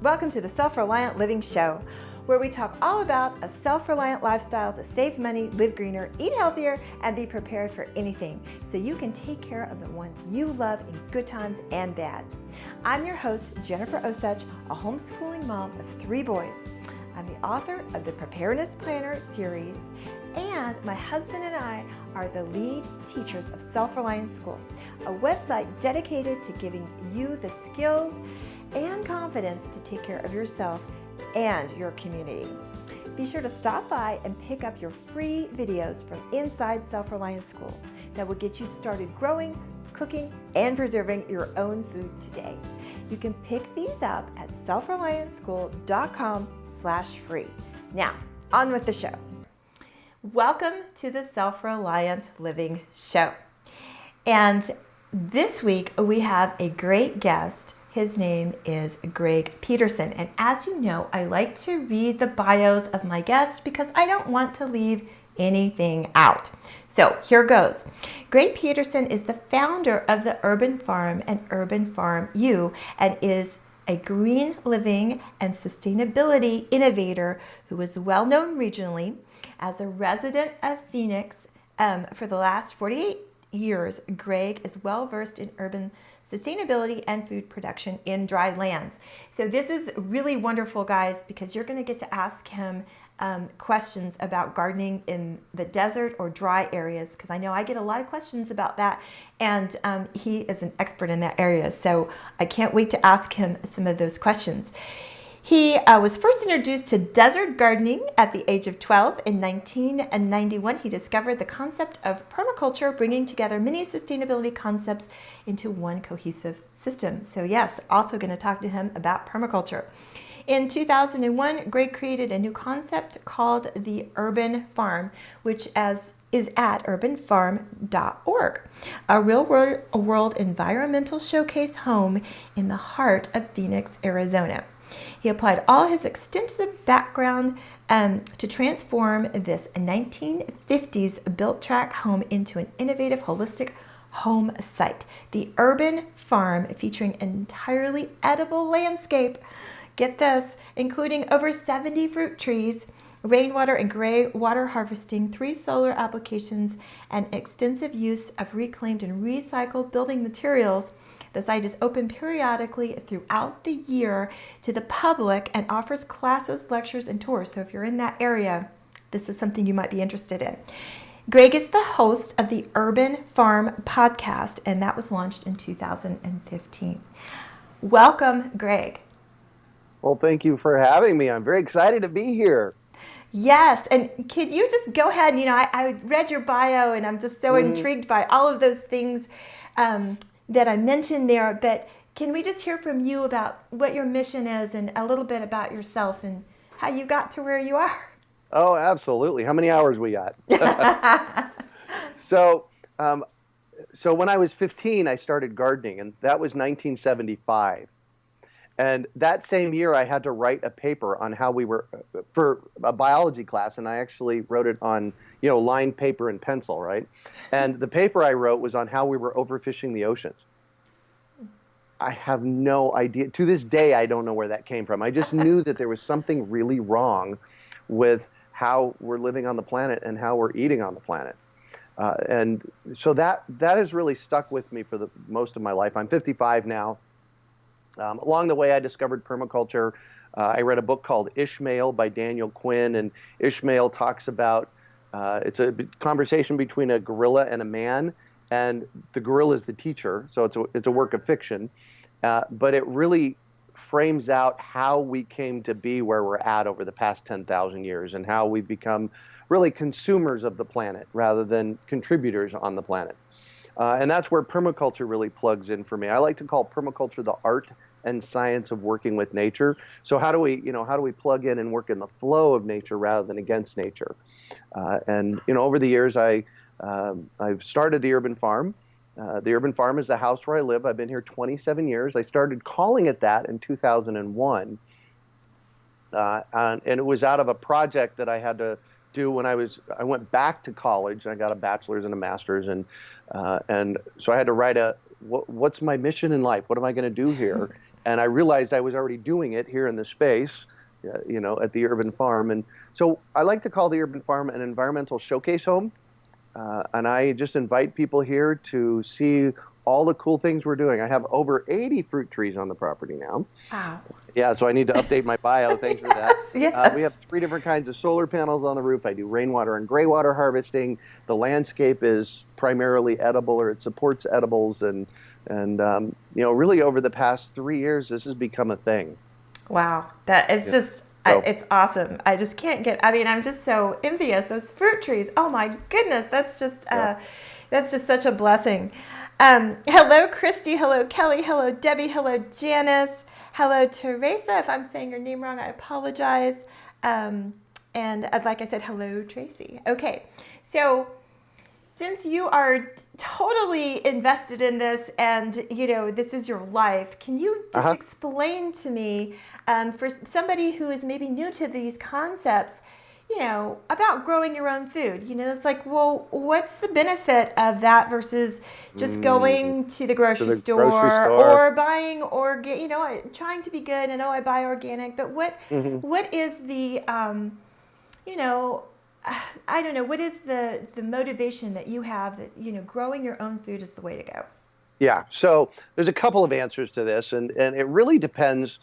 Welcome to the Self-Reliant Living Show, where we talk all about a self-reliant lifestyle to save money, live greener, eat healthier, and be prepared for anything so you can take care of the ones you love in good times and bad. I'm your host, Jennifer Osich, a homeschooling mom of 3 boys. I'm the author of the Preparedness Planner series, and my husband and I are the lead teachers of Self-Reliant School, a website dedicated to giving you the skills and confidence to take care of yourself and your community. Be sure to stop by and pick up your free videos from inside Self-Reliant School that will get you started growing, cooking, and preserving your own food today. You can pick these up at selfreliantschool.com/free. Now, on with the show. Welcome to the Self-Reliant Living Show. And this week we have a great guest. His name is Greg Peterson. And as you know, I like to read the bios of my guests because I don't want to leave anything out. So here goes. Greg Peterson is the founder of the Urban Farm and Urban Farm U, and is a green living and sustainability innovator who is well known regionally. As a resident of Phoenix for the last 48 years, Greg is well versed in urban sustainability and food production in dry lands. So this is really wonderful, guys, because you're going to get to ask him questions about gardening in the desert or dry areas, because I know I get a lot of questions about that, and he is an expert in that area. So I can't wait to ask him some of those questions. He was first introduced to desert gardening at the age of 12. In 1991, he discovered the concept of permaculture, bringing together many sustainability concepts into one cohesive system. So yes, also going to talk to him about permaculture. In 2001, Greg created a new concept called the Urban Farm, which is at urbanfarm.org, a real-world environmental showcase home in the heart of Phoenix, Arizona. He applied all his extensive background to transform this 1950s built track home into an innovative, holistic home site. The Urban Farm, featuring an entirely edible landscape, get this, including over 70 fruit trees, rainwater and gray water harvesting, 3 solar applications, and extensive use of reclaimed and recycled building materials. The site is open periodically throughout the year to the public and offers classes, lectures, and tours. So if you're in that area, this is something you might be interested in. Greg is the host of the Urban Farm podcast, and that was launched in 2015. Welcome, Greg. Well, thank you for having me. I'm very excited to be here. Yes, and could you just go ahead, I read your bio, and I'm just so intrigued by all of those things that I mentioned there, but can we just hear from you about what your mission is and a little bit about yourself and how you got to where you are? Oh, absolutely. How many hours we got? So when I was 15, I started gardening, and that was 1975. And that same year, I had to write a paper on how we were, for a biology class, and I actually wrote it on, lined paper and pencil, right? And the paper I wrote was on how we were overfishing the oceans. I have no idea. To this day, I don't know where that came from. I just knew that there was something really wrong with how we're living on the planet and how we're eating on the planet. And so that has really stuck with me for the most of my life. I'm 55 now. Along the way, I discovered permaculture. I read a book called Ishmael by Daniel Quinn, and Ishmael talks about, it's a conversation between a gorilla and a man, and the gorilla is the teacher, so it's a work of fiction, but it really frames out how we came to be where we're at over the past 10,000 years, and how we've become really consumers of the planet rather than contributors on the planet. And that's where permaculture really plugs in for me. I like to call permaculture the art and science of working with nature. So how do we plug in and work in the flow of nature rather than against nature? And over the years, I've started the Urban Farm. The Urban Farm is the house where I live. I've been here 27 years. I started calling it that in 2001. And it was out of a project that I had to do when I went back to college. I got a bachelor's and a master's, and so I had to write what's my mission in life? What am I going to do here? And I realized I was already doing it here in the space, at the urban farm. And so I like to call the urban farm an environmental showcase home. And I just invite people here to see all the cool things we're doing. I have over 80 fruit trees on the property now. Wow. Yeah, so I need to update my bio. Thanks for that. Yes. We have 3 different kinds of solar panels on the roof. I do rainwater and gray water harvesting. The landscape is primarily edible, or it supports edibles. And really over the past 3 years, this has become a thing. Wow. That it's Yeah. just, So, it's awesome. I just can't get, I mean, I'm just so envious. Those fruit trees. Oh my goodness. yeah. That's just such a blessing. Hello, Christy. Hello, Kelly. Hello, Debbie. Hello, Janice. Hello, Teresa. If I'm saying your name wrong, I apologize. And like I said, hello, Tracy. Okay. So since you are totally invested in this and, this is your life, can you just explain to me, for somebody who is maybe new to these concepts, about growing your own food? It's like, well, what's the benefit of that versus just going to the grocery the grocery store store. or buying trying to be good and, I buy organic, but Mhm. what is the, I don't know, what is the motivation that you have that, growing your own food is the way to go? Yeah. So there's a couple of answers to this, and it really depends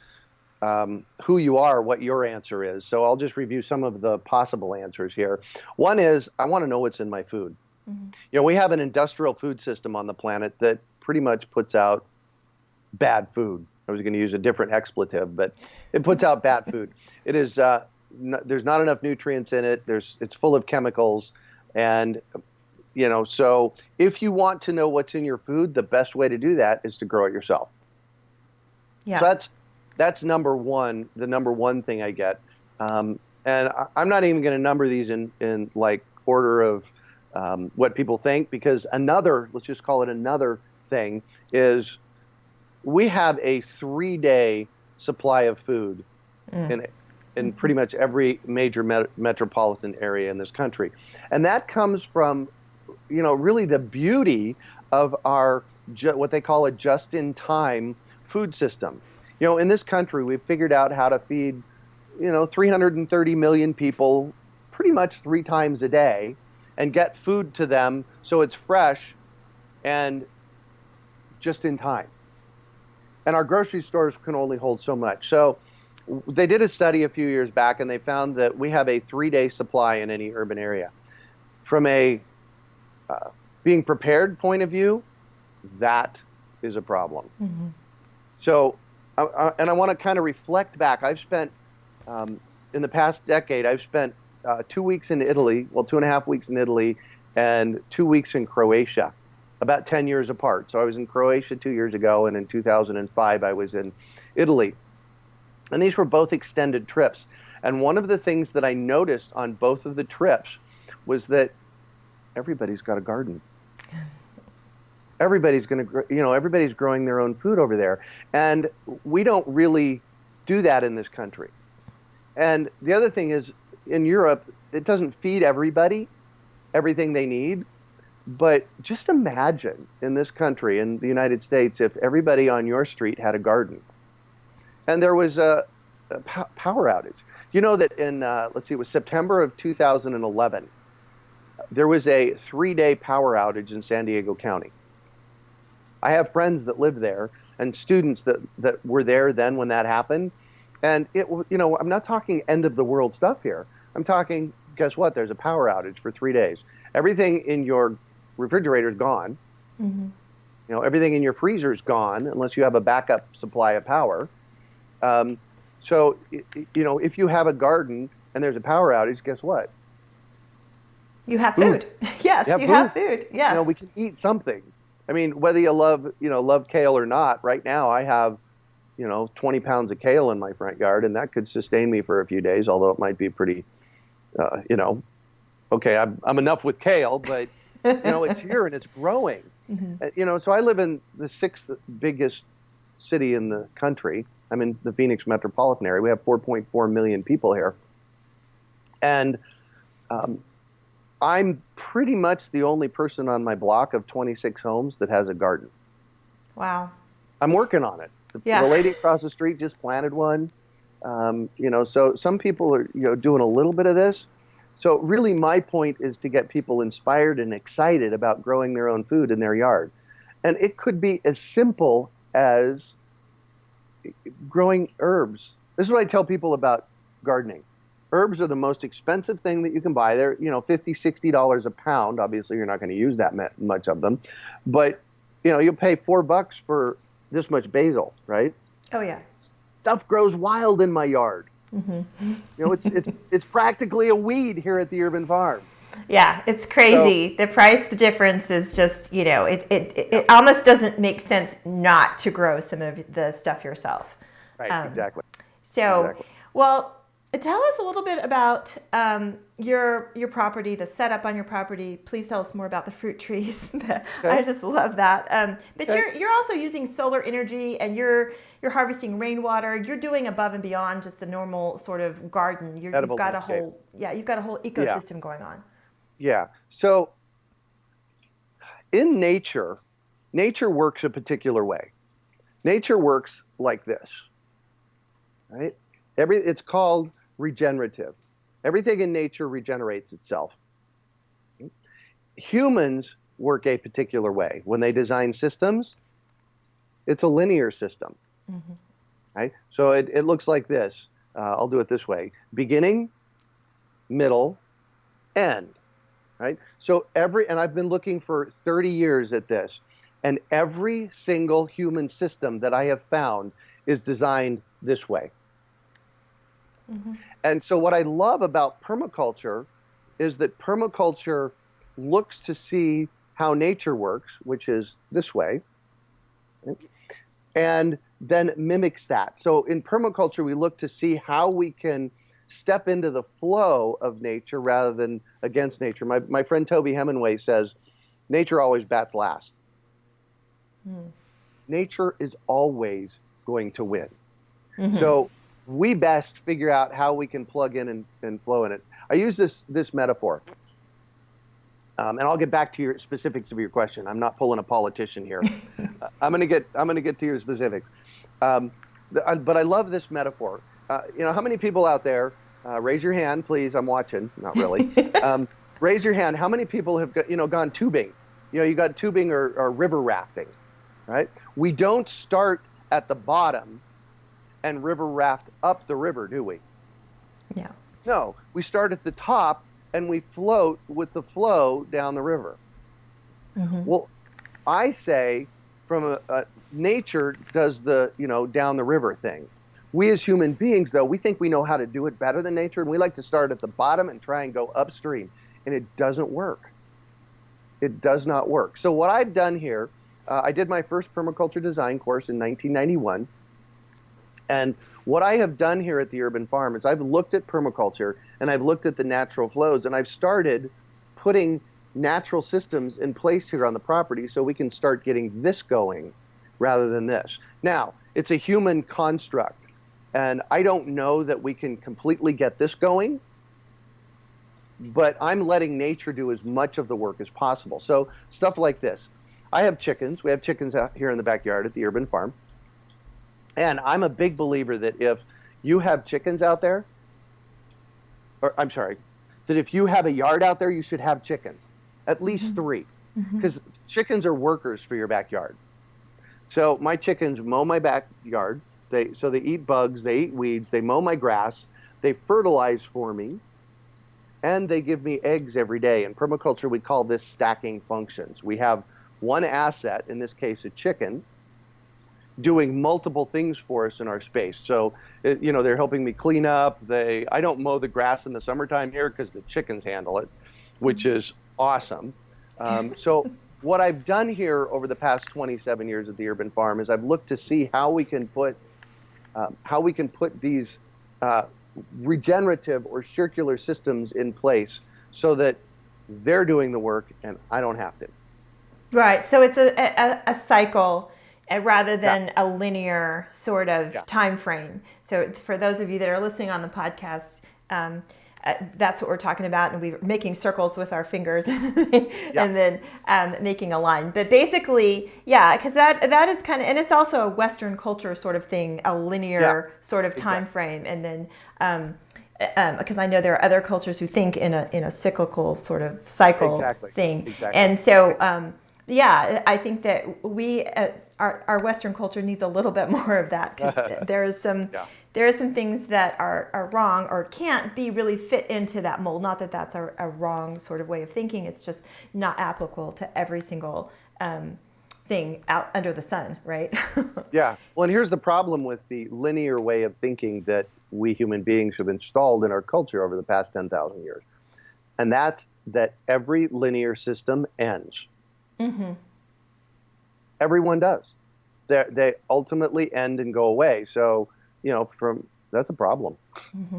who you are, what your answer is. So I'll just review some of the possible answers here. One is, I want to know what's in my food. Mm-hmm. We have an industrial food system on the planet that pretty much puts out bad food. I was going to use a different expletive, but it puts out bad food. It is there's not enough nutrients in it. It's full of chemicals, and so if you want to know what's in your food, the best way to do that is to grow it yourself. Yeah. So that's number one, the number one thing I get. And I'm not even going to number these in like order of what people think, because let's just call it another thing, is we have a 3-day supply of food Mm. in pretty much every major metropolitan area in this country. And that comes from, really the beauty of our what they call a just-in-time food system. In this country, we've figured out how to feed, 330 million people pretty much 3 times a day and get food to them so it's fresh and just in time. And our grocery stores can only hold so much. So they did a study a few years back, and they found that we have a 3-day supply in any urban area. From a being prepared point of view, that is a problem. Mm-hmm. So, and I want to kind of reflect back. I've spent, in the past decade, I've spent 2 weeks in Italy, 2.5 weeks in Italy, and 2 weeks in Croatia, about 10 years apart. So I was in Croatia 2 years ago, and in 2005, I was in Italy. And these were both extended trips. And one of the things that I noticed on both of the trips was that everybody's got a garden. Everybody's everybody's growing their own food over there. And we don't really do that in this country. And the other thing is, in Europe, it doesn't feed everybody everything they need. But just imagine in this country, in the United States, if everybody on your street had a garden. And there was a power outage. You know that in, let's see, it was September of 2011. There was a 3-day power outage in San Diego County. I have friends that live there and students that were there then when that happened. And I'm not talking end of the world stuff here. I'm talking, guess what? There's a power outage for 3 days. Everything in your refrigerator's gone. Mm-hmm. Everything in your freezer's gone unless you have a backup supply of power. So, if you have a garden and there's a power outage, guess what? You have food. Yes, you have food. Yes. We can eat something. I mean, whether you love kale or not, right now I have, 20 pounds of kale in my front yard, and that could sustain me for a few days, although it might be pretty, okay, I'm enough with kale, but, it's here and it's growing. Mm-hmm. So I live in the 6th biggest city in the country. I'm in the Phoenix metropolitan area. We have 4.4 million people here. And I'm pretty much the only person on my block of 26 homes that has a garden. Wow. I'm working on it. The lady across the street just planted one. So some people are, doing a little bit of this. So really my point is to get people inspired and excited about growing their own food in their yard. And it could be as simple as growing herbs. This is what I tell people about gardening. Herbs are the most expensive thing that you can buy. They're, $50, $60 a pound. Obviously, you're not going to use that much of them. But, you'll pay $4 for this much basil, right? Oh, yeah. Stuff grows wild in my yard. Mm-hmm. It's practically a weed here at the urban farm. Yeah, it's crazy. The price difference is just, it almost doesn't make sense not to grow some of the stuff yourself. Right, exactly. Well, tell us a little bit about your property, the setup on your property. Please tell us more about the fruit trees. Okay. I just love that. But you're also using solar energy, and you're harvesting rainwater. You're doing above and beyond just the normal sort of garden. You've got a whole ecosystem going on. Yeah. So in nature works a particular way. Nature works like this, right? It's called regenerative. Everything in nature regenerates itself. Humans work a particular way. When they design systems, it's a linear system, right? So it looks like this. I'll do it this way. Beginning, middle, end. Right? So and I've been looking for 30 years at this, and every single human system that I have found is designed this way. Mm-hmm. And so what I love about permaculture is that permaculture looks to see how nature works, which is this way, right? And then mimics that. So in permaculture, we look to see how we can step into the flow of nature rather than against nature. My friend Toby Hemingway says, nature always bats last. Nature is always going to win. Mm-hmm. So we best figure out how we can plug in and flow in it. I use this metaphor, and I'll get back to your specifics of your question. I'm not pulling a politician here. I'm gonna get to your specifics. But I love this metaphor. How many people out there, raise your hand, please. I'm watching, not really. Raise your hand. How many people have gone tubing? You got tubing or river rafting, right? We don't start at the bottom and river raft up the river, do we? Yeah. No, we start at the top and we float with the flow down the river. Mm-hmm. Well, I say from nature does the, down the river thing. We as human beings, though, we think we know how to do it better than nature, and we like to start at the bottom and try and go upstream, and it doesn't work. It does not work. So what I've done here, I did my first permaculture design course in 1991, and what I have done here at the Urban Farm is I've looked at permaculture, and I've looked at the natural flows, and I've started putting natural systems in place here on the property so we can start getting this going rather than this. Now, it's a human construct. And I don't know that we can completely get this going, but I'm letting nature do as much of the work as possible. So stuff like this. I have chickens. We have chickens out here in the backyard at the Urban Farm. And I'm a big believer that if you have chickens out there, that if you have a yard out there, you should have chickens, at least 3, because chickens are workers for your backyard. So my chickens mow my backyard. They eat bugs, they eat weeds, they mow my grass, they fertilize for me, and they give me eggs every day. In permaculture, we call this stacking functions. We have one asset, in this case a chicken, doing multiple things for us in our space. So, they're helping me clean up. I don't mow the grass in the summertime here because the chickens handle it, which is awesome. So what I've done here over the past 27 years at the Urban Farm is I've looked to see how we can put these regenerative or circular systems in place so that they're doing the work and I don't have to. Right. So it's a cycle rather than a linear sort of time frame. So for those of you that are listening on the podcast, that's what we're talking about. And we're making circles with our fingers and then making a line. But basically, yeah, because that is kind of, and it's also a Western culture sort of thing, a linear sort of time frame. And then, because I know there are other cultures who think in a cyclical sort of cycle thing. Exactly. And so, I think that our Western culture needs a little bit more of that, because there are some things that are wrong or can't be really fit into that mold. Not that that's a wrong sort of way of thinking. It's just not applicable to every single thing out under the sun, right? Yeah. Well, and here's the problem with the linear way of thinking that we human beings have installed in our culture over the past 10,000 years. And that's that every linear system ends. Mm-hmm. Everyone does. They ultimately end and go away. So, that's a problem. Mm-hmm.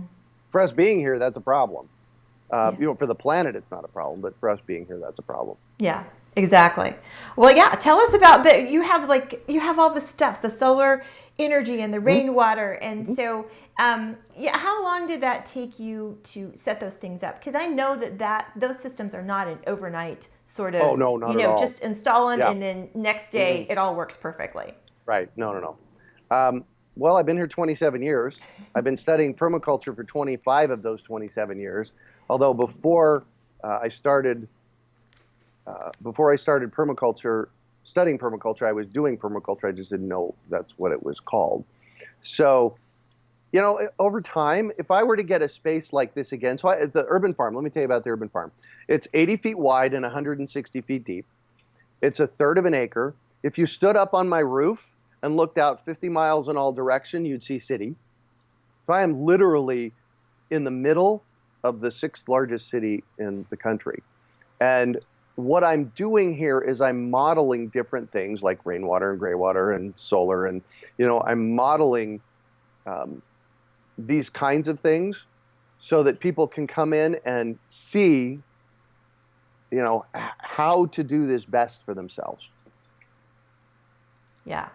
For us being here, that's a problem. For the planet, it's not a problem, but for us being here, that's a problem. Yeah, exactly. Well, yeah, tell us about, but you have all the stuff, the solar energy and the rainwater. And so, how long did that take you to set those things up? Because I know that those systems are not an overnight sort of, oh, no, not at all. Just install them and then next day it all works perfectly. Right. No. Well, I've been here 27 years. I've been studying permaculture for 25 of those 27 years. Although before I started permaculture, studying permaculture, I was doing permaculture. I just didn't know that's what it was called. So, over time, if I were to get a space like this again, the urban farm, let me tell you about the urban farm. It's 80 feet wide and 160 feet deep. It's a third of an acre. If you stood up on my roof and looked out 50 miles in all direction, you'd see city. So I am literally in the middle of the 6th largest city in the country. And what I'm doing here is I'm modeling different things like rainwater and gray water and solar. And, I'm modeling these kinds of things so that people can come in and see, how to do this best for themselves. Yeah,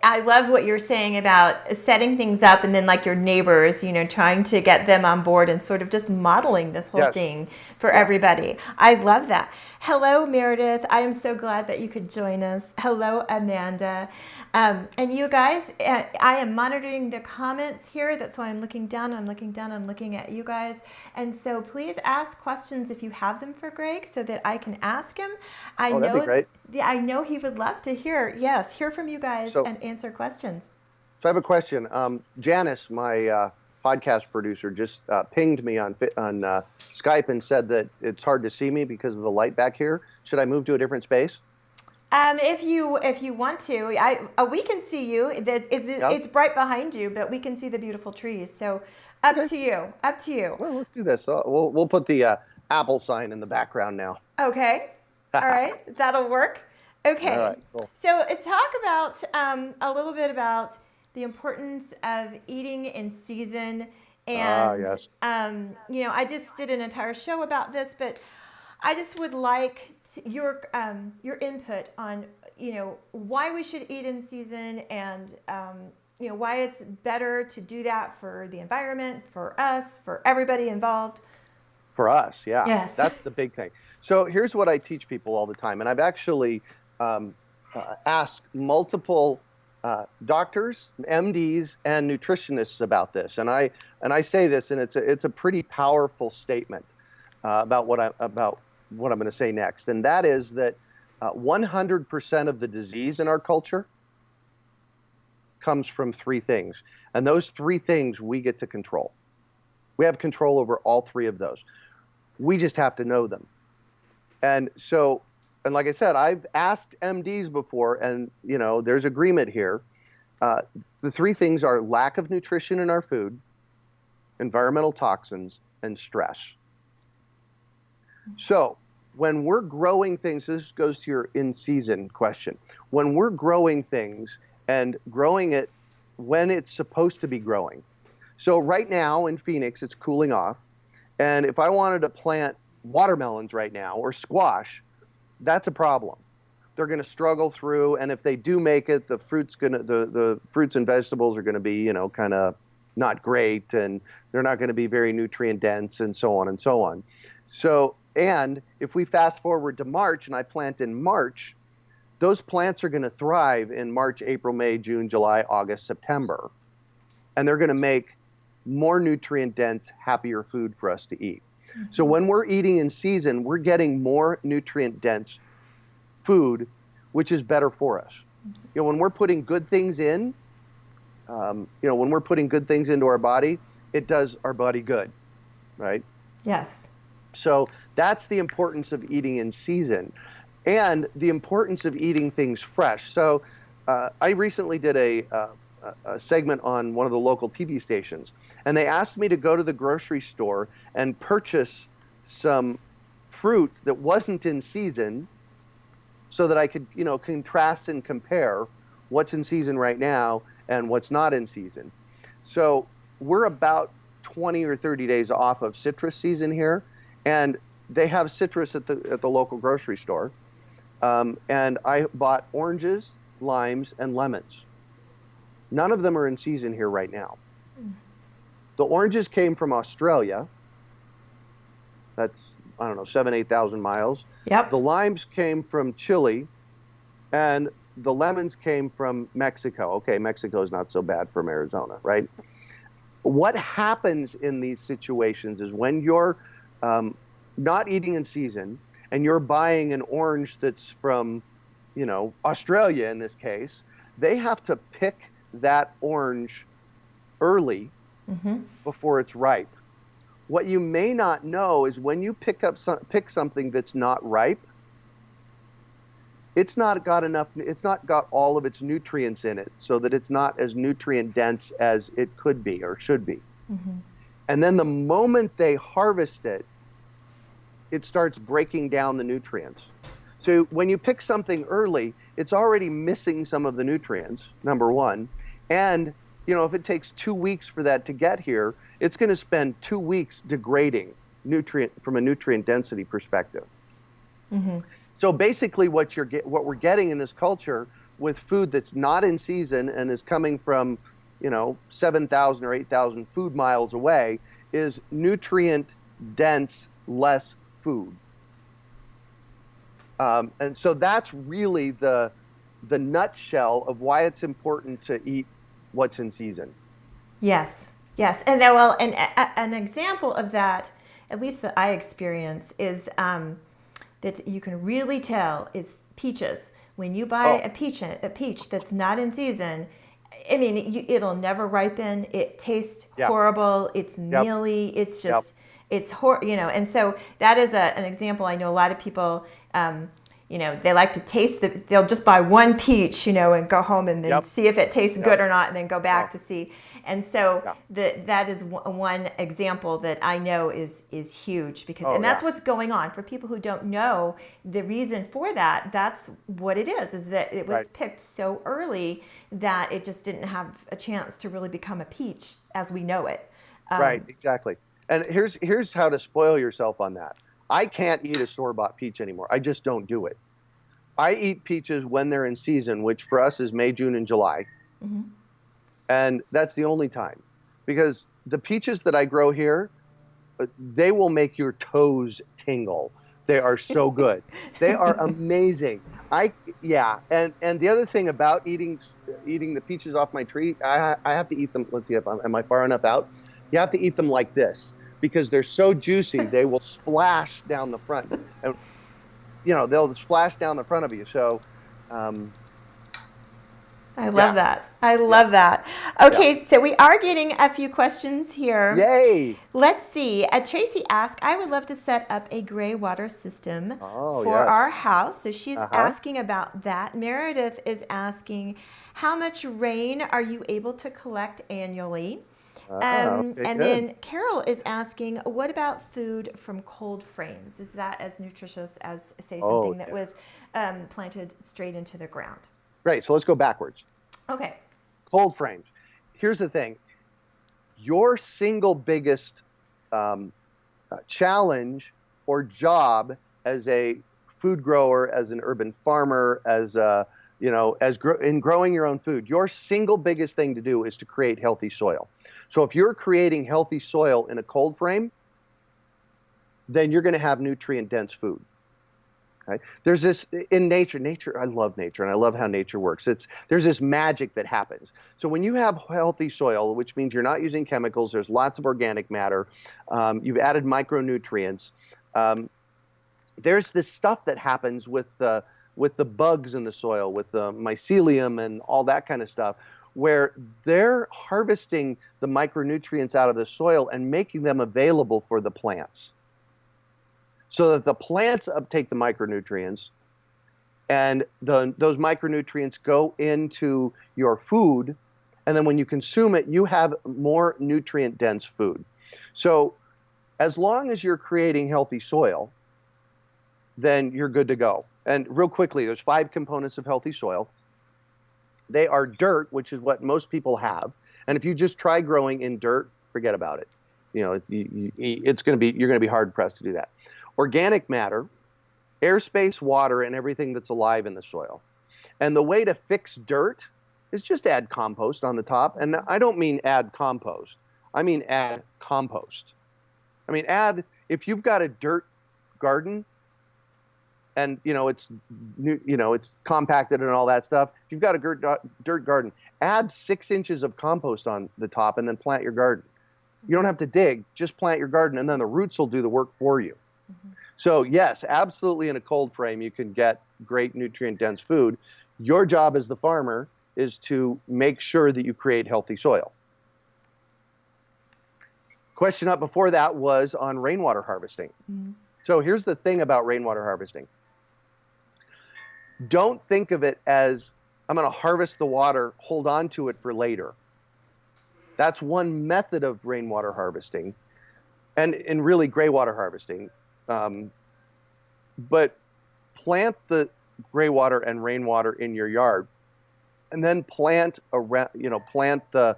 I love what you're saying about setting things up and then like your neighbors, trying to get them on board and sort of just modeling this whole thing for everybody. I love that. Hello, Meredith. I am so glad that you could join us. Hello, Amanda. And you guys, I am monitoring the comments here. That's why I'm looking down. I'm looking at you guys. And so please ask questions if you have them for Greg so that I can ask him. That'd be great. Yeah, I know he would love to hear from you guys and answer questions. So I have a question. Janice, my podcast producer, just pinged me on Skype and said that it's hard to see me because of the light back here. Should I move to a different space? If you want to, we can see you. It's bright behind you, but we can see the beautiful trees. So up to you. Well, let's do this. We'll put the Apple sign in the background now. Okay. All right. That'll work. Okay. All right, cool. So talk about a little bit about the importance of eating in season. And yes. I just did an entire show about this, but I just would like your input on why we should eat in season and why it's better to do that for the environment, for us, for everybody involved. For us, yeah. Yes. That's the big thing. So here's what I teach people all the time, and I've actually asked multiple doctors, MDs, and nutritionists about this, and I say this, and it's a pretty powerful statement about what I'm going to say next, and that is that 100% of the disease in our culture comes from 3 things, and those 3 things we get to control. We have control over all 3 of those. We just have to know them. And so, and like I said, I've asked MDs before, and there's agreement here. The 3 things are lack of nutrition in our food, environmental toxins, and stress. So when we're growing things, this goes to your in-season question. When we're growing things and growing it when it's supposed to be growing. So right now in Phoenix, it's cooling off. And if I wanted to plant watermelons right now or squash, that's a problem. They're going to struggle through, and if they do make it, the fruits and vegetables are going to be, kind of not great, and they're not going to be very nutrient dense, and so on and so on. So, and if we fast forward to March and I plant in March, those plants are going to thrive in March, April, May, June, July, August, September. And they're going to make more nutrient dense, happier food for us to eat. Mm-hmm. So when we're eating in season, we're getting more nutrient dense food, which is better for us. You know, when we're putting good things in, when we're putting good things into our body, it does our body good, right? Yes. So that's the importance of eating in season, and the importance of eating things fresh. So I recently did a segment on one of the local TV stations, and they asked me to go to the grocery store and purchase some fruit that wasn't in season so that I could, contrast and compare what's in season right now and what's not in season. So we're about 20 or 30 days off of citrus season here, and they have citrus at the local grocery store. And I bought oranges, limes, and lemons. None of them are in season here right now. The oranges came from Australia. That's, 7,000-8,000 miles. Yep. The limes came from Chile, and the lemons came from Mexico. Okay, Mexico is not so bad from Arizona, right? What happens in these situations is when you're not eating in season and you're buying an orange that's from, Australia in this case, they have to pick that orange early before it's ripe. What you may not know is when you pick something that's not ripe, it's not got all of its nutrients in it, so that it's not as nutrient dense as it could be or should be. Mm-hmm. And then the moment they harvest it, it starts breaking down the nutrients. So when you pick something early, it's already missing some of the nutrients, number one. And, if it takes 2 weeks for that to get here, it's going to spend 2 weeks degrading from a nutrient density perspective. Mm-hmm. So basically what we're getting in this culture with food that's not in season and is coming from, 7,000 or 8,000 food miles away is nutrient dense, less food. And so that's really the nutshell of why it's important to eat what's in season. Yes. Yes. And then, an example of that, at least that I experience, is that you can really tell is peaches. When you buy a peach that's not in season, I mean, it'll never ripen. It tastes horrible. It's mealy. It's just, it's and so that is an example. I know a lot of people, they like to taste they'll just buy one peach, and go home and then see if it tastes good or not, and then go back to see. And so that is one example that I know is huge because that's what's going on for people who don't know the reason for that. That's what it is that it was picked so early that it just didn't have a chance to really become a peach as we know it. Right, exactly. And here's how to spoil yourself on that. I can't eat a store-bought peach anymore. I just don't do it. I eat peaches when they're in season, which for us is May, June, and July. Mm-hmm. And that's the only time. Because the peaches that I grow here, they will make your toes tingle. They are so good. They are amazing. And the other thing about eating the peaches off my tree, I have to eat them. Let's see, am I far enough out? You have to eat them like this because they're so juicy. They will splash down the front, and they'll splash down the front of you. So, I love that. I love that. Okay, so we are getting a few questions here. Yay! Let's see. Tracy asked, I would love to set up a gray water system for our house. So she's asking about that. Meredith is asking, how much rain are you able to collect annually? And then Carol is asking, what about food from cold frames? Is that as nutritious as, say, something that was planted straight into the ground? Right. So let's go backwards. Okay. Cold frames. Here's the thing. Your single biggest challenge or job as a food grower, as an urban farmer, as a in growing your own food, your single biggest thing to do is to create healthy soil. So if you're creating healthy soil in a cold frame, then you're going to have nutrient dense food. Okay? There's this in nature, I love nature and I love how nature works. There's this magic that happens. So when you have healthy soil, which means you're not using chemicals, there's lots of organic matter, you've added micronutrients, there's this stuff that happens with the bugs in the soil, with the mycelium and all that kind of stuff, where they're harvesting the micronutrients out of the soil and making them available for the plants, so that the plants uptake the micronutrients, and those micronutrients go into your food, and then when you consume it, you have more nutrient-dense food. So as long as you're creating healthy soil, then you're good to go. And real quickly, there's 5 components of healthy soil. They are dirt, which is what most people have. And if you just try growing in dirt, forget about it. You're going to be hard pressed to do that. Organic matter, airspace, water, and everything that's alive in the soil. And the way to fix dirt is just add compost on the top. And I don't mean add compost. I mean add compost. If you've got a dirt garden, and it's compacted and all that stuff. If you've got a dirt garden, add 6 inches of compost on the top and then plant your garden. You don't have to dig, just plant your garden, and then the roots will do the work for you. Mm-hmm. So yes, absolutely, in a cold frame you can get great nutrient-dense food. Your job as the farmer is to make sure that you create healthy soil. Question up before that was on rainwater harvesting. Mm-hmm. So here's the thing about rainwater harvesting. Don't think of it as, I'm going to harvest the water, hold on to it for later. That's one method of rainwater harvesting, and really gray water harvesting. But plant the gray water and rainwater in your yard, and then plant the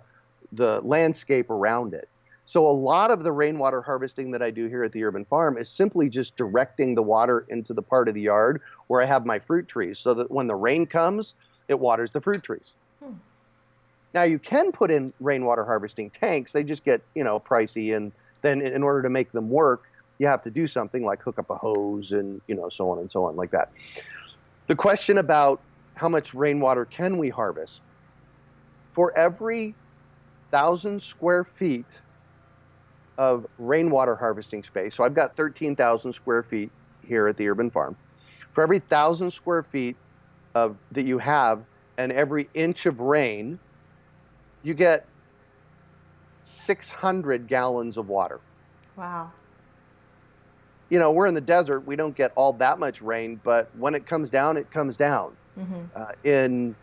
landscape around it. So a lot of the rainwater harvesting that I do here at the Urban Farm is simply just directing the water into the part of the yard where I have my fruit trees, so that when the rain comes, it waters the fruit trees. Now you can put in rainwater harvesting tanks. They just get, pricey, and then in order to make them work, you have to do something like hook up a hose and, so on and so on like that. The question about how much rainwater can we harvest? For every 1,000 square feet of rainwater harvesting space, so I've got 13,000 square feet here at the Urban Farm. For every 1,000 square feet that you have, and every inch of rain, you get 600 gallons of water. Wow. We're in the desert. We don't get all that much rain, but when it comes down, it comes down. Mm-hmm. In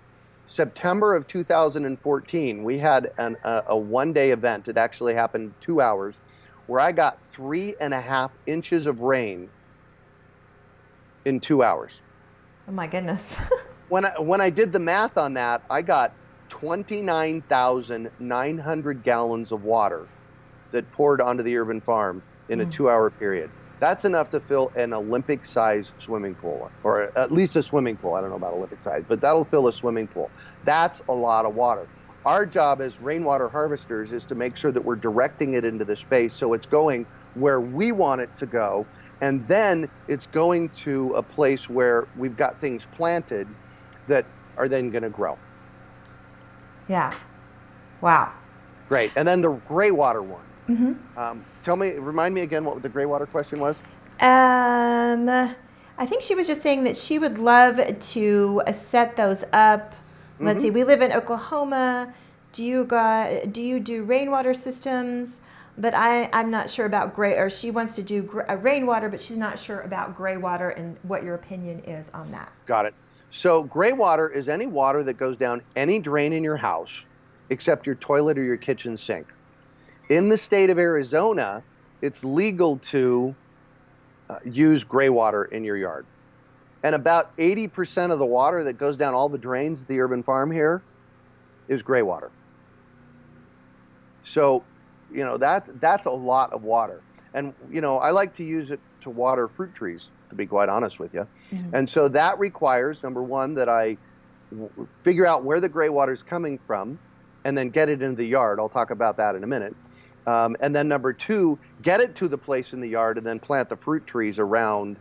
September of 2014, we had a one-day event. It actually happened 2 hours, where I got 3.5 inches of rain in 2 hours. Oh my goodness. When I did the math on that, I got 29,900 gallons of water that poured onto the Urban Farm in a 2-hour period. That's enough to fill an Olympic-sized swimming pool, or at least a swimming pool. I don't know about Olympic-sized, but that'll fill a swimming pool. That's a lot of water. Our job as rainwater harvesters is to make sure that we're directing it into the space so it's going where we want it to go, and then it's going to a place where we've got things planted that are then going to grow. Yeah. Wow. Great. And then the gray water one. Mm-hmm. Remind me again what the gray water question was. I think she was just saying that she would love to set those up. Let's see, we live in Oklahoma. Do you do rainwater systems? But I'm not sure about gray, or she wants to do rainwater, but she's not sure about gray water and what your opinion is on that. Got it. So gray water is any water that goes down any drain in your house except your toilet or your kitchen sink. In the state of Arizona, it's legal to use gray water in your yard. And about 80% of the water that goes down all the drains at the Urban Farm here is gray water. So, that's a lot of water. And, I like to use it to water fruit trees, to be quite honest with you. Mm-hmm. And so that requires, number one, that I figure out where the gray water is coming from, and then get it into the yard. I'll talk about that in a minute. And then number two, get it to the place in the yard, and then plant the fruit trees around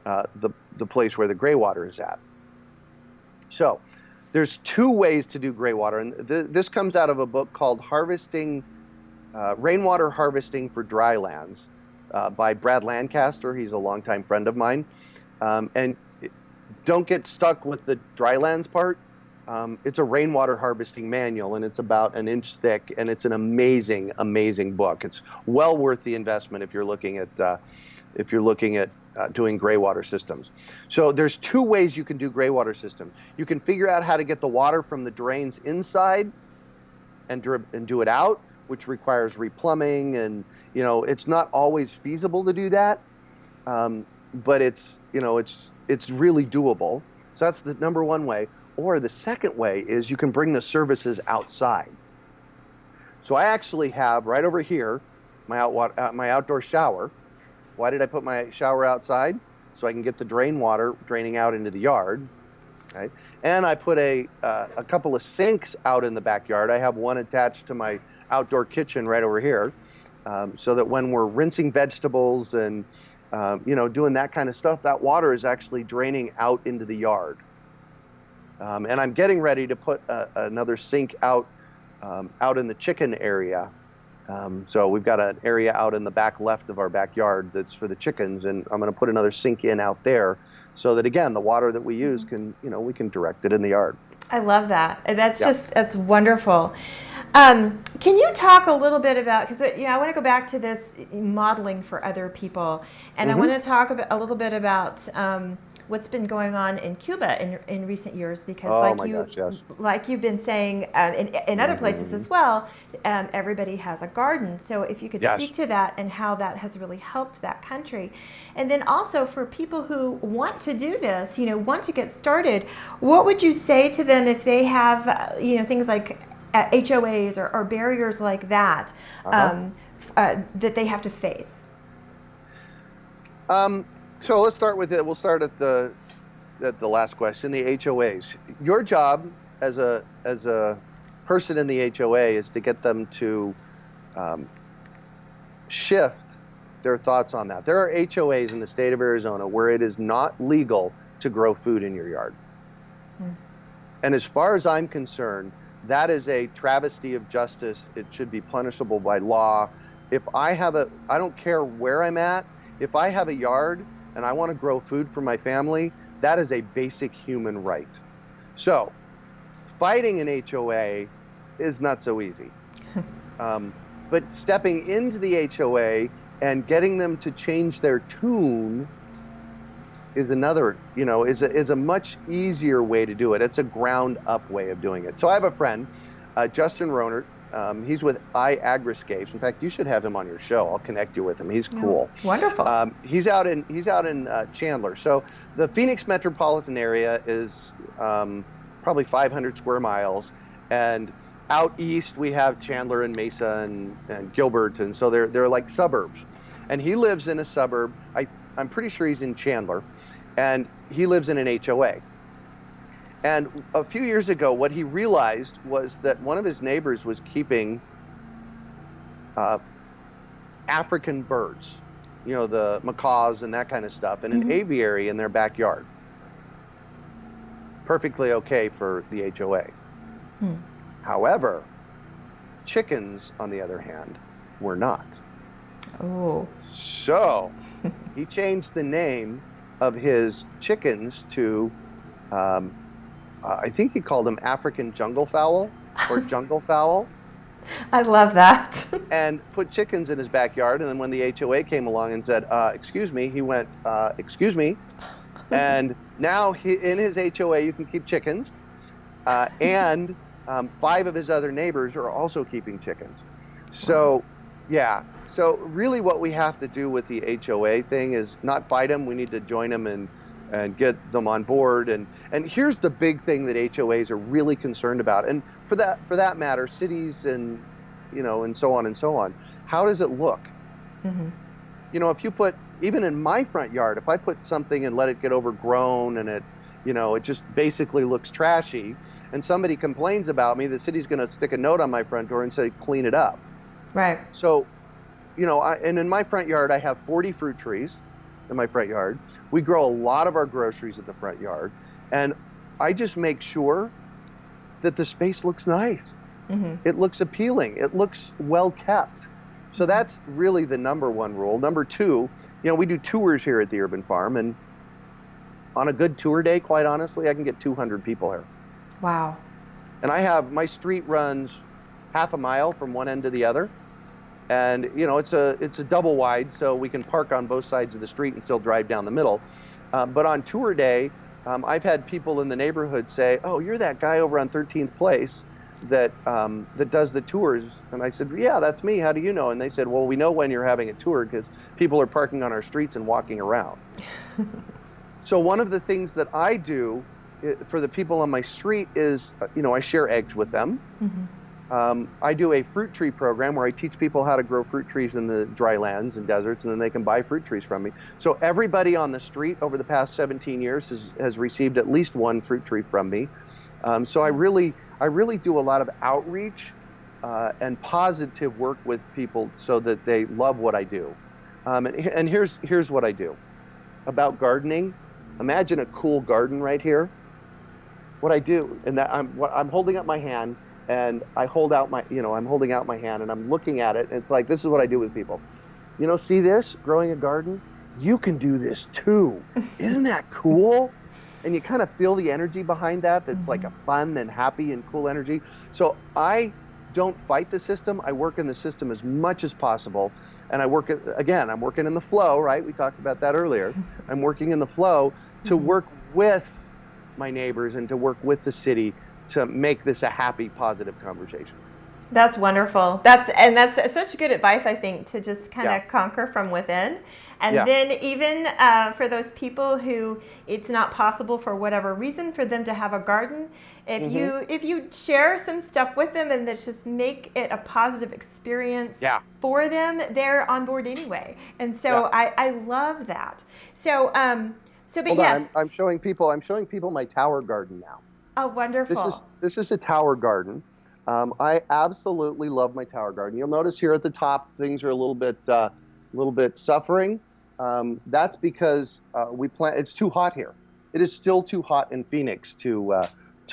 the place where the gray water is at. So there's two ways to do gray water, and this comes out of a book called Rainwater Harvesting for Drylands by Brad Lancaster. He's a longtime friend of mine. And don't get stuck with the drylands part. It's a rainwater harvesting manual, and it's about an inch thick, and it's an amazing, amazing book. It's well worth the investment if you're looking at doing gray water systems. So there's two ways you can do gray water system. You can figure out how to get the water from the drains inside and do it out, which requires replumbing, and it's not always feasible to do that, but it's really doable. So that's the number one way. Or the second way is you can bring the services outside. So I actually have right over here my outdoor shower. Why did I put my shower outside? So I can get the drain water draining out into the yard, right? And I put a couple of sinks out in the backyard. I have one attached to my outdoor kitchen right over here, so that when we're rinsing vegetables and doing that kind of stuff, that water is actually draining out into the yard. And I'm getting ready to put another sink out in the chicken area. So we've got an area out in the back left of our backyard that's for the chickens, and I'm going to put another sink in out there, so that again, the water that we use we can direct it in the yard. I love that. That's wonderful. Can you talk a little bit about, because I want to go back to this modeling for other people, and I want to talk a little bit about what's been going on in Cuba in recent years, because like you've been saying in other places as well, everybody has a garden. So if you could speak to that and how that has really helped that country. And then also for people who want to do this, want to get started, what would you say to them if they have, things like HOAs or barriers like that, that they have to face? So let's start with it. We'll start at the last question, the HOAs. Your job as a person in the HOA is to get them to shift their thoughts on that. There are HOAs in the state of Arizona where it is not legal to grow food in your yard. And as far as I'm concerned, that is a travesty of justice. It should be punishable by law. I don't care where I'm at, if I have a yard and I want to grow food for my family, that is a basic human right. So fighting an HOA is not so easy. But stepping into the HOA and getting them to change their tune is another, is a much easier way to do it. It's a ground up way of doing it. So I have a friend, Justin Ronert. He's with iAgriscapes. In fact, you should have him on your show. I'll connect you with him. He's cool. Wonderful. He's out in Chandler. So the Phoenix metropolitan area is probably 500 square miles, and out east we have Chandler and Mesa and Gilbert, and so they're like suburbs. And he lives in a suburb. I'm pretty sure he's in Chandler, and he lives in an HOA. And a few years ago, what he realized was that one of his neighbors was keeping African birds, the macaws and that kind of stuff, in an aviary in their backyard. Perfectly okay for the HOA. However, chickens, on the other hand, were not. Oh. So he changed the name of his chickens to I think he called them African jungle fowl or jungle fowl. I love that. And put chickens in his backyard. And then when the HOA came along and said, excuse me, he went, excuse me. And now in his HOA, you can keep chickens. And 5 of his other neighbors are also keeping chickens. So, yeah. So really what we have to do with the HOA thing is not fight them. We need to join them and get them on board. And here's the big thing that HOAs are really concerned about. And for that matter, cities and, and so on and so on. How does it look? If you put, even in my front yard, if I put something and let it get overgrown and it, It just basically looks trashy. And somebody complains about me, the city's going to stick a note on my front door and say, clean it up. Right. So, and in my front yard, I have 40 fruit trees in my front yard. We grow a lot of our groceries in the front yard. And I just make sure that the space looks nice. Mm-hmm. It looks appealing. It looks well kept. So that's really the number one rule. Number two, we do tours here at the Urban Farm, and on a good tour day, quite honestly, I can get 200 people here. Wow. And my street runs half a mile from one end to the other. And, it's a double wide, so we can park on both sides of the street and still drive down the middle. But on tour day, I've had people in the neighborhood say, "Oh, you're that guy over on 13th Place that does the tours." And I said, "Yeah, that's me. How do you know?" And they said, "Well, we know when you're having a tour because people are parking on our streets and walking around." So one of the things that I do for the people on my street is, I share eggs with them. Mm-hmm. I do a fruit tree program where I teach people how to grow fruit trees in the dry lands and deserts, and then they can buy fruit trees from me. So everybody on the street over the past 17 years has received at least one fruit tree from me. So I really do a lot of outreach and positive work with people so that they love what I do. And here's what I do about gardening. Imagine a cool garden right here. What I do, and that I'm holding up my hand. And I'm holding out my hand and I'm looking at it. And it's like, this is what I do with people. See this, growing a garden? You can do this too. Isn't that cool? And you kind of feel the energy behind that. That's like a fun and happy and cool energy. So I don't fight the system. I work in the system as much as possible. And I'm working in the flow, right? We talked about that earlier. I'm working in the flow to work with my neighbors and to work with the city to make this a happy, positive conversation. That's wonderful. That's such good advice, I think, to just kind of conquer from within. And then even for those people who it's not possible for whatever reason for them to have a garden, if you share some stuff with them and just make it a positive experience for them, they're on board anyway. And so I love that. So Hold on, I'm showing people my tower garden now. Oh, wonderful. This is a tower garden. I absolutely love my tower garden. You'll notice here at the top things are a little bit suffering. That's because it's too hot here. It is still too hot in Phoenix to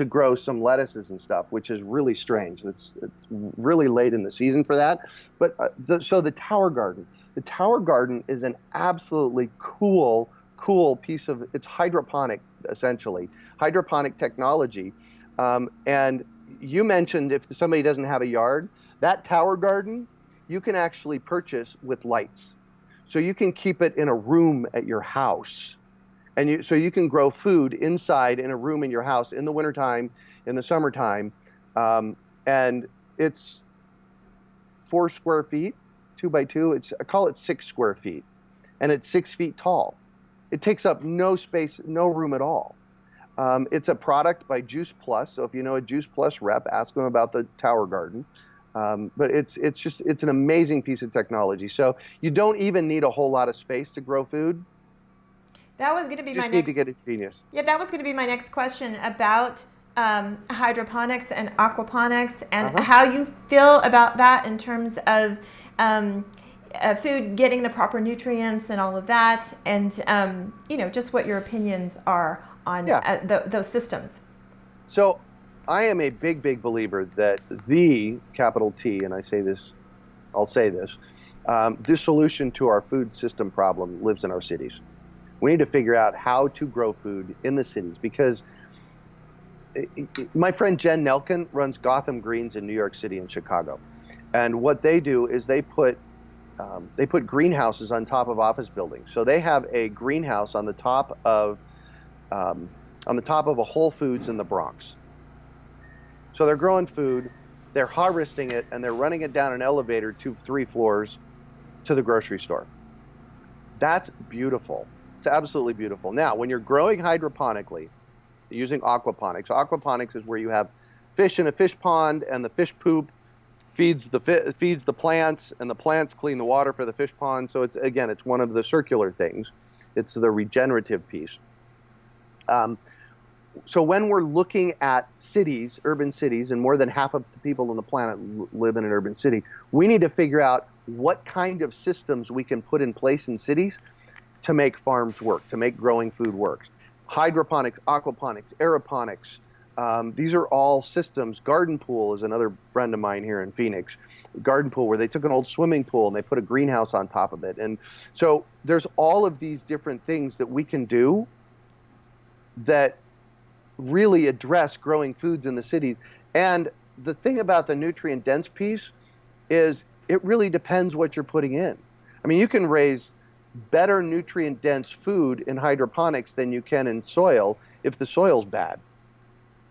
grow some lettuces and stuff, which is really strange. It's really late in the season for that. But so the tower garden is an absolutely cool piece of, it's hydroponic, essentially hydroponic technology. And you mentioned if somebody doesn't have a yard, that tower garden you can actually purchase with lights. So you can keep it in a room at your house. And so you can grow food inside in a room in your house in the wintertime, in the summertime. And it's 4 square feet, 2 by 2. I call it 6 square feet. And it's 6 feet tall. It takes up no space, no room at all. It's a product by Juice Plus. So if you know a Juice Plus rep, ask them about the tower garden. But it's an amazing piece of technology. So you don't even need a whole lot of space to grow food. That was going to be my next. Need to get it genius. Yeah, that was going to be my next question about hydroponics and aquaponics and how you feel about that in terms of food getting the proper nutrients and all of that, and just what your opinions are on those systems. So I am a big believer that the capital T, and I'll say this, the solution to our food system problem lives in our cities. We need to figure out how to grow food in the cities, because my friend Jen Nelkin runs Gotham Greens in New York City and Chicago. And what they do is they put greenhouses on top of office buildings. So they have a greenhouse on the top of a Whole Foods in the Bronx. So they're growing food, they're harvesting it, and they're running it down an elevator 2-3 floors to the grocery store. That's beautiful. It's absolutely beautiful. Now, when you're growing hydroponically, using aquaponics is where you have fish in a fish pond, and the fish poop feeds the plants, and the plants clean the water for the fish pond. So it's one of the circular things. It's the regenerative piece. So when we're looking at cities, urban cities, and more than half of the people on the planet live in an urban city, we need to figure out what kind of systems we can put in place in cities to make farms work, to make growing food work. Hydroponics, aquaponics, aeroponics. These are all systems. Garden pool is another friend of mine here in Phoenix. Garden pool where they took an old swimming pool and they put a greenhouse on top of it. And so there's all of these different things that we can do that really address growing foods in the cities. And the thing about the nutrient dense piece is it really depends what you're putting in. I mean, you can raise better nutrient dense food in hydroponics than you can in soil if the soil's bad.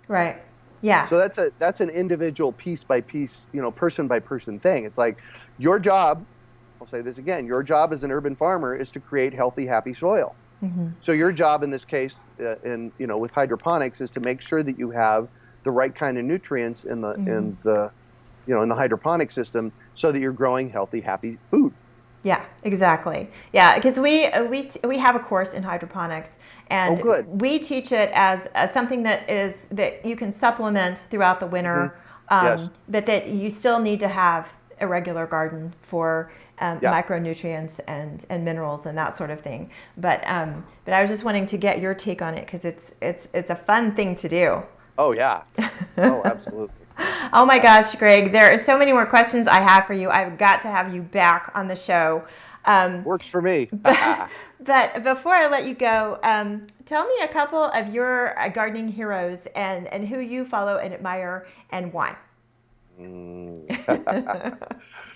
Right. Yeah. So that's an individual piece by piece, person by person thing. It's like your job, I'll say this again, your job as an urban farmer is to create healthy, happy soil. Mm-hmm. So your job in this case, with hydroponics, is to make sure that you have the right kind of nutrients in the in the hydroponic system, so that you're growing healthy, happy food. Yeah, exactly. Yeah, because we have a course in hydroponics, and we teach it as something that you can supplement throughout the winter, Yes. but that you still need to have a regular garden for micronutrients and minerals and that sort of thing. But I was just wanting to get your take on it because it's a fun thing to do. Oh yeah. Oh, absolutely. Oh my gosh, Greg, there are so many more questions I have for you. I've got to have you back on the show. Works for me. But before I let you go, tell me a couple of your gardening heroes and who you follow and admire and why.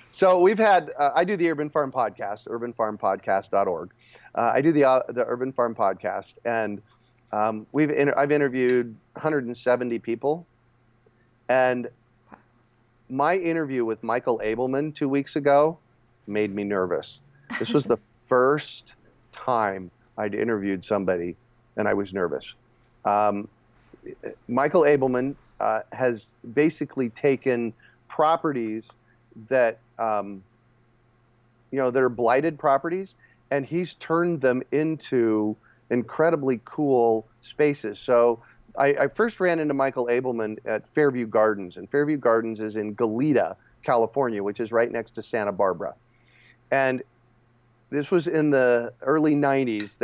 So we've had, I do the Urban Farm Podcast, urbanfarmpodcast.org. I do the Urban Farm Podcast, and I've interviewed 170 people. And my interview with Michael Abelman 2 weeks ago made me nervous. This was the first time I'd interviewed somebody, and I was nervous. Michael Abelman has basically taken properties that that are blighted properties, and he's turned them into incredibly cool spaces. So I first ran into Michael Abelman at Fairview Gardens, and Fairview Gardens is in Goleta, California, which is right next to Santa Barbara. And this was in the early 90s.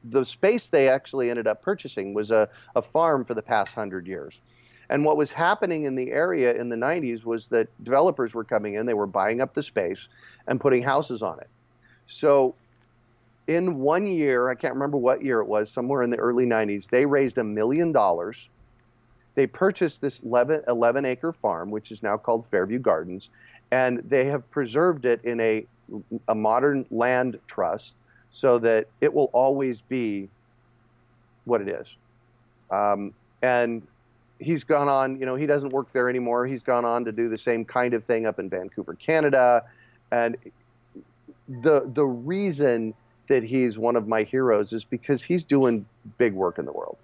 The space they actually ended up purchasing was a farm for the past 100 years. And what was happening in the area in the 90s was that developers were coming in, they were buying up the space and putting houses on it. So in 1 year, I can't remember what year it was, somewhere in the early 90s, they raised $1 million. They purchased this 11-acre farm, which is now called Fairview Gardens, and they have preserved it in a modern land trust so that it will always be what it is. And he's gone on, he doesn't work there anymore. He's gone on to do the same kind of thing up in Vancouver, Canada. And the reason that he's one of my heroes is because he's doing big work in the world.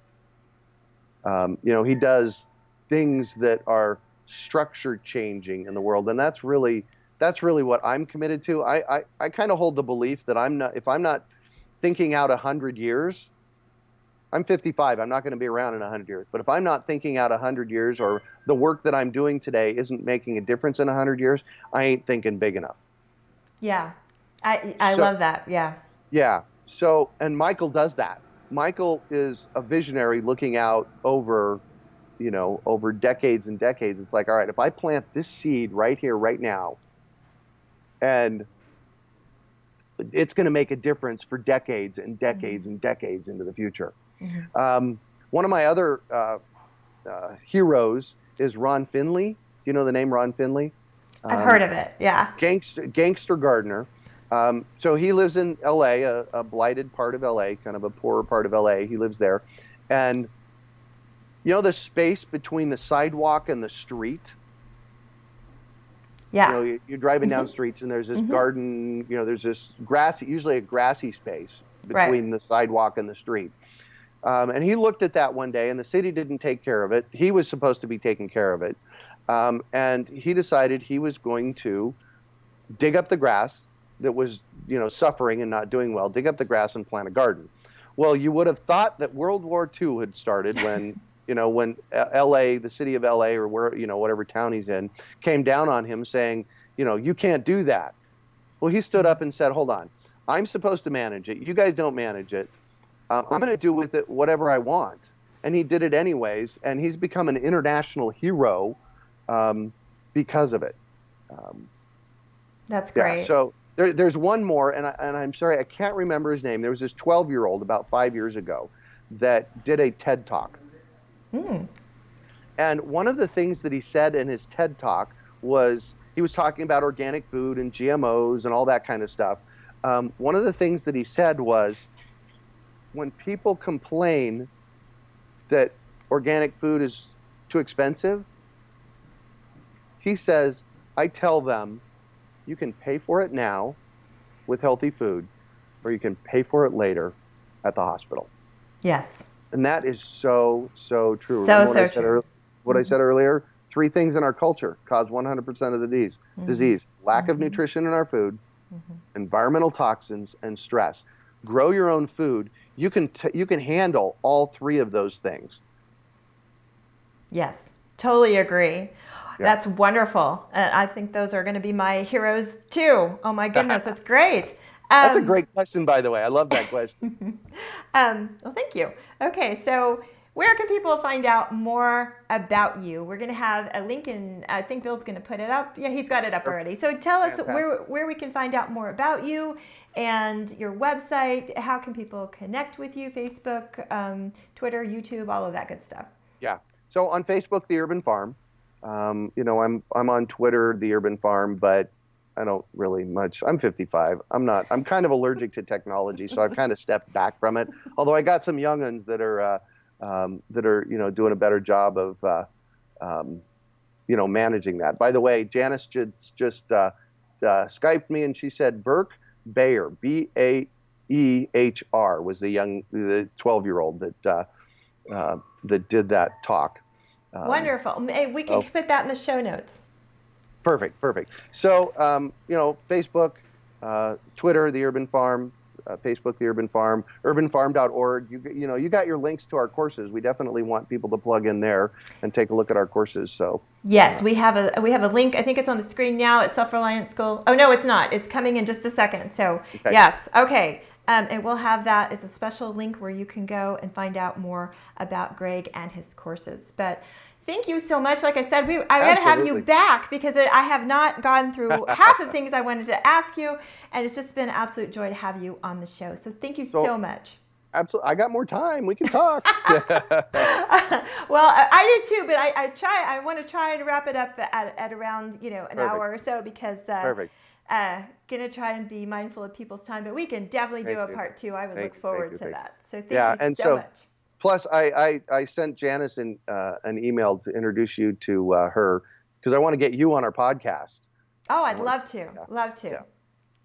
He does things that are structure changing in the world, and that's really what I'm committed to. I kind of hold the belief that if I'm not thinking out 100 years, I'm 55. I'm not going to be around in 100 years. But if I'm not thinking out 100 years, or the work that I'm doing today isn't making a difference in 100 years, I ain't thinking big enough. Yeah, I love that. Yeah. Yeah. So, and Michael does that. Michael is a visionary looking out over decades and decades. It's like, all right, if I plant this seed right here, right now, and it's going to make a difference for decades and decades and decades into the future. Mm-hmm. One of my other heroes is Ron Finley. Do you know the name Ron Finley? I've heard of it, yeah. Gangster gardener. So he lives in LA, a blighted part of LA, kind of a poorer part of LA. He lives there. And the space between the sidewalk and the street? Yeah. You're driving down streets and there's this garden, there's this usually a grassy space between the sidewalk and the street. And he looked at that one day, and the city didn't take care of it. He was supposed to be taking care of it. And he decided he was going to dig up the grass that was, suffering and not doing well, dig up the grass and plant a garden. Well, you would have thought that World War II had started when, when LA, the city of LA, or where, whatever town he's in, came down on him saying, you can't do that. Well, he stood up and said, hold on, I'm supposed to manage it. You guys don't manage it. I'm going to do with it whatever I want. And he did it anyways. And he's become an international hero because of it. That's great. Yeah, so there's one more, and I'm sorry, I can't remember his name. There was this 12-year-old about 5 years ago that did a TED Talk. And one of the things that he said in his TED Talk was, he was talking about organic food and GMOs and all that kind of stuff. One of the things that he said was, when people complain that organic food is too expensive, he says, I tell them, you can pay for it now with healthy food, or you can pay for it later at the hospital. Yes. And that is so true. So true. What I said earlier, 3 things in our culture cause 100% of the disease. Lack of nutrition in our food, environmental toxins, and stress. Grow your own food. You can handle all 3 of those things. Yes, totally agree. Yeah. That's wonderful. I think those are going to be my heroes too. Oh my goodness, that's great. That's a great question, by the way. I love that question. Well, thank you. Okay, so where can people find out more about you? We're going to have a link, and I think Bill's going to put it up. Yeah, he's got it up already. So tell us where we can find out more about you and your website. How can people connect with you? Facebook, Twitter, YouTube, all of that good stuff. Yeah. So on Facebook, The Urban Farm. I'm on Twitter, The Urban Farm, but I don't really much. I'm 55. I'm kind of allergic to technology, so I've kind of stepped back from it. Although I got some young'uns that are doing a better job of managing that. By the way, Janice just Skyped me, and she said Burke Bayer, Baehr, was the 12-year-old that did that talk. Wonderful. We can put that in the show notes. Perfect. So, Facebook, Twitter, The Urban Farm, Facebook, The Urban Farm, urbanfarm.org. You got your links to our courses. We definitely want people to plug in there and take a look at our courses. So yes, we have a link. I think it's on the screen now at Self-Reliant School. Oh no, it's not. It's coming in just a second. So okay. Yes, okay. And we'll have that as a special link where you can go and find out more about Greg and his courses. But thank you so much. Like I said, I got to have you back because I have not gone through half the things I wanted to ask you, and it's just been an absolute joy to have you on the show. So thank you so much. Absolutely. I got more time. We can talk. Well, I do too, but I want to try to wrap it up at around an hour or so because Perfect. Gonna try and be mindful of people's time, but we can definitely do a part 2. I would look forward to that. So thank you so much. Plus, I sent Janice an email to introduce you to her because I want to get you on our podcast. Oh, I'd love to. Yeah. Love to. Yeah.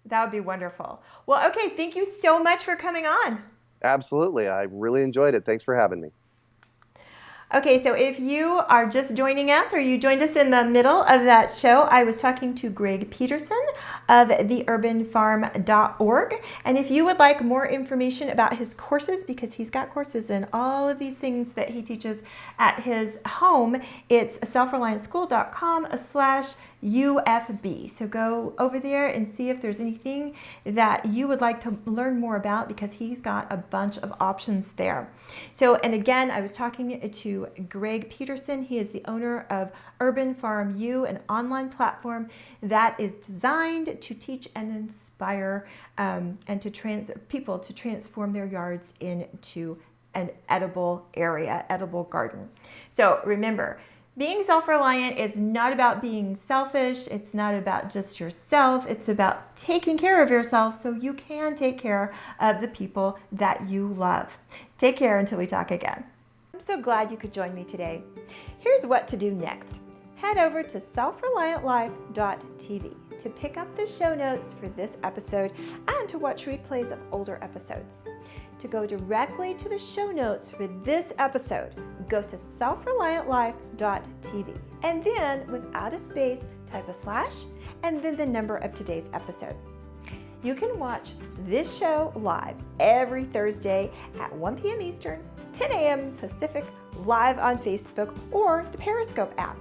That would be wonderful. Well, okay. Thank you so much for coming on. Absolutely. I really enjoyed it. Thanks for having me. Okay, so if you are just joining us or you joined us in the middle of that show, I was talking to Greg Peterson of theurbanfarm.org. And if you would like more information about his courses, because he's got courses in all of these things that he teaches at his home, it's selfreliantschool.com/UFB. So go over there and see if there's anything that you would like to learn more about because he's got a bunch of options there. So, and again, I was talking to Greg Peterson. He is the owner of Urban Farm U, an online platform that is designed to teach and inspire and to people to transform their yards into an edible area, edible garden. So remember, being self-reliant is not about being selfish. It's not about just yourself. It's about taking care of yourself so you can take care of the people that you love. Take care until we talk again. I'm so glad you could join me today. Here's what to do next. Head over to selfreliantlife.tv to pick up the show notes for this episode and to watch replays of older episodes. To go directly to the show notes for this episode, go to selfreliantlife.tv and then without a space, type a / and then the number of today's episode. You can watch this show live every Thursday at 1 p.m. Eastern, 10 a.m. Pacific, live on Facebook or the Periscope app.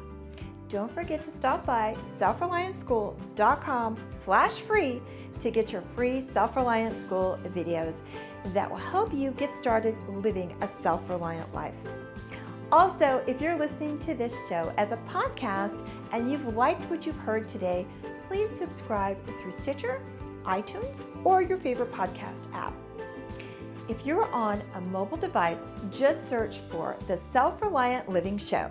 Don't forget to stop by selfreliantschool.com/free to get your free Self-Reliant School videos that will help you get started living a self-reliant life. Also, if you're listening to this show as a podcast and you've liked what you've heard today, please subscribe through Stitcher, iTunes, or your favorite podcast app. If you're on a mobile device, just search for the Self-Reliant Living Show.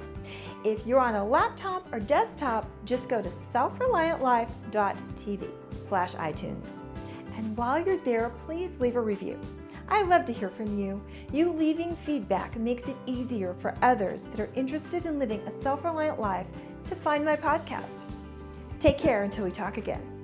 If you're on a laptop or desktop, just go to selfreliantlife.tv/iTunes. And while you're there, please leave a review. I love to hear from you. You leaving feedback makes it easier for others that are interested in living a self-reliant life to find my podcast. Take care until we talk again.